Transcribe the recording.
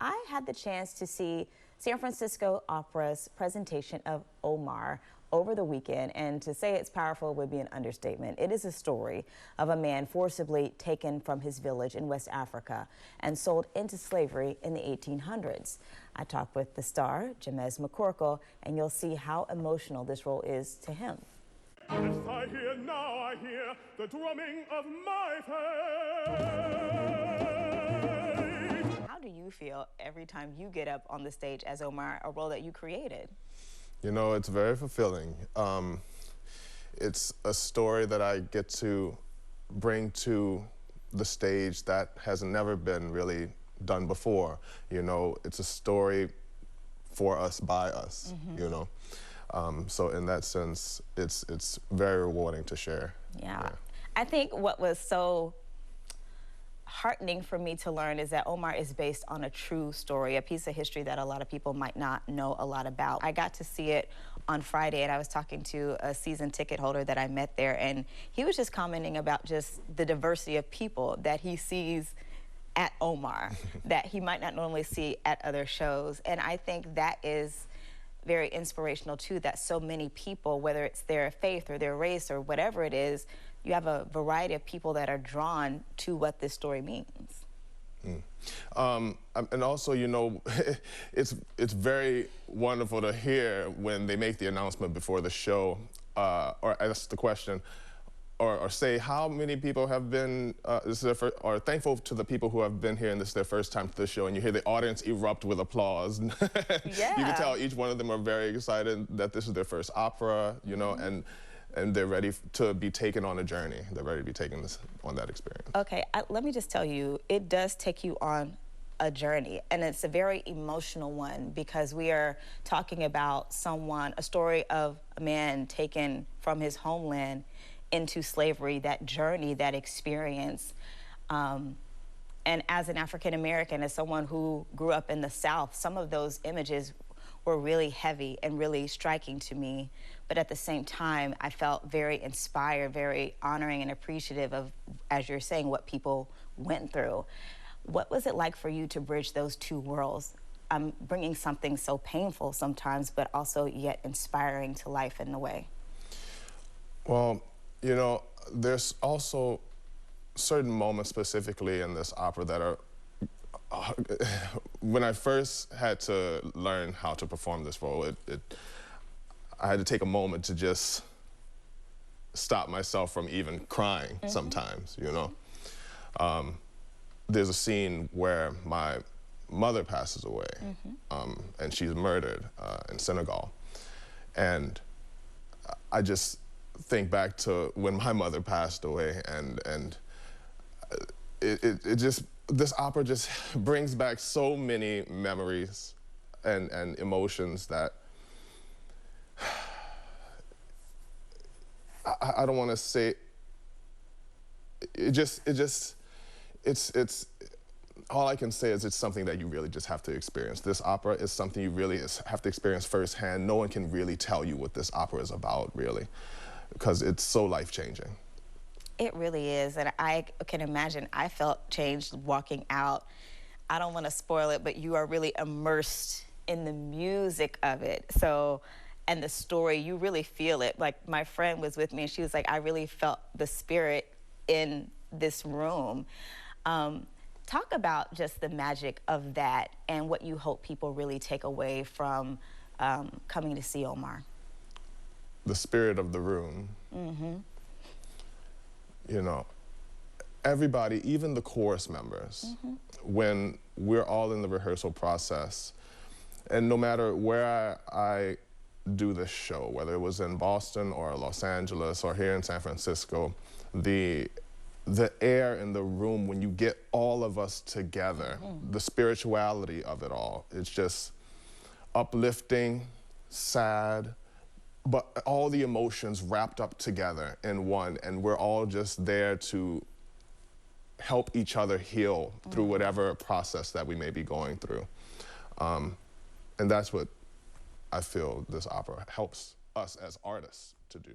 I had the chance to see San Francisco Opera's presentation of Omar over the weekend, and to say it's powerful would be an understatement. It is a story of a man forcibly taken from his village in West Africa and sold into slavery in the 1800s. I talked with the star, James McCorkle, and you'll see how emotional this role is to him. Yes, I hear, now I hear the drumming of my faith. How do you feel every time you get up on the stage as Omar, a role that you created? You know, it's very fulfilling. It's a story that I get to bring to the stage that has never been really done before. You know, it's a story for us, by us, you know. So in that sense, it's very rewarding to share. Yeah. I think what was so heartening for me to learn is that Omar is based on a true story, a piece of history that a lot of people might not know a lot about. I got to see it on Friday, and I was talking to a season ticket holder that I met there, and he was just commenting about just the diversity of people that he sees at Omar that he might not normally see at other shows. And I think that is very inspirational too, that so many people, whether it's their faith or their race or whatever it is, you have a variety of people that are drawn to what this story means. And also, you know, it's very wonderful to hear when they make the announcement before the show, or ask the question, or say how many people have been, this is their first, or thankful to the people who have been here and this is their first time to the show, and you hear the audience erupt with applause. Yeah. You can tell each one of them are very excited that this is their first opera, you know, and they're ready to be taken on a journey. They're ready to be taken on that experience. Okay, let me just tell you, it does take you on a journey, and it's a very emotional one because we are talking about a story of a man taken from his homeland into slavery, that journey, that experience. And as an African American, as someone who grew up in the South, some of those images were really heavy and really striking to me. But at the same time, I felt very inspired, very honoring and appreciative of, as you're saying, what people went through. What was it like for you to bridge those two worlds? Bringing something so painful sometimes, but also yet inspiring to life in a way. Well, you know, there's also certain moments specifically in this opera that are, when I first had to learn how to perform this role, I had to take a moment to just stop myself from even crying sometimes, you know. There's a scene where my mother passes away, and she's murdered in Senegal. And I just think back to when my mother passed away, and this opera just brings back so many memories and emotions that I don't want to say, it's all I can say is it's something that you really just have to experience. This opera is something you really have to experience firsthand. No one can really tell you what this opera is about, really, because it's so life-changing. It really is, and I can imagine I felt changed walking out. I don't want to spoil it, but you are really immersed in the music of it. So, and the story, you really feel it. Like, my friend was with me and she was like, I really felt the spirit in this room. Talk about just the magic of that and what you hope people really take away from coming to see Omar. The spirit of the room. You know, everybody, even the chorus members, when we're all in the rehearsal process, and no matter where I do this show, whether it was in Boston or Los Angeles or here in San Francisco, the air in the room, when you get all of us together, the spirituality of it all, it's just uplifting, sad, but all the emotions wrapped up together in one, and we're all just there to help each other heal through whatever process that we may be going through. And that's what I feel this opera helps us as artists to do.